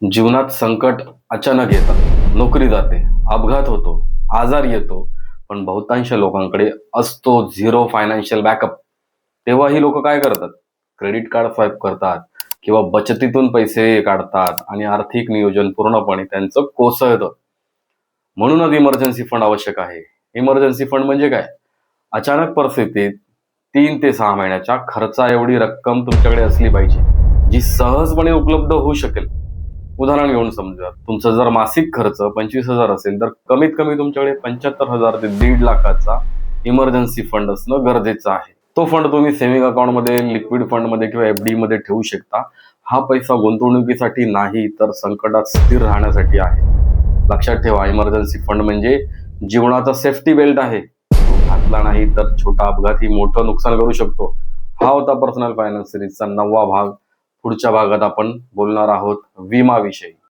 जीवनात संकट अचानक येतात, नोकरी जाते, अपघात होतो, आजार येतो, पण बहुतांश लोकांकडे असतो झिरो फायनान्शियल बॅकअप. तेव्हा ही लोक काय करतात? क्रेडिट कार्ड स्वाईप करतात किंवा बचतीतून पैसे काढतात आणि आर्थिक नियोजन पूर्णपणे त्यांचं कोसळतं. म्हणूनच इमर्जन्सी फंड आवश्यक आहे. इमर्जन्सी फंड म्हणजे काय? अचानक परिस्थितीत 3 ते 6 महिन्याच्या खर्चा एवढी रक्कम तुमच्याकडे असली पाहिजे, जी सहजपणे उपलब्ध होऊ शकेल. उदाहरण घेऊन समजा, तुमचा जर मासिक खर्च 25,000 असेल, तर कमीत कमी तुमच्याकडे 75,000 ते 1,50,000चा इमर्जन्सी फंड असणं गरजेचं आहे. तो फंड तुम्ही सेव्हिंग अकाउंटमध्ये, लिक्विड फंडमध्ये किंवा FD मध्ये ठेवू शकता. हा पैसा गुंतवणुकीसाठी नाही, तर संकटात स्थिर राहण्यासाठी आहे. लक्षात ठेवा, इमर्जन्सी फंड म्हणजे जीवनाचा सेफ्टी बेल्ट आहे. तो घातला नाही तर छोटा अपघात ही मोठं नुकसान करू शकतो. हा होता पर्सनल फायनान्स सिरीजचा 9वा भाग. पुढच्या भागात आपण बोलणार आहोत विमा विषयी.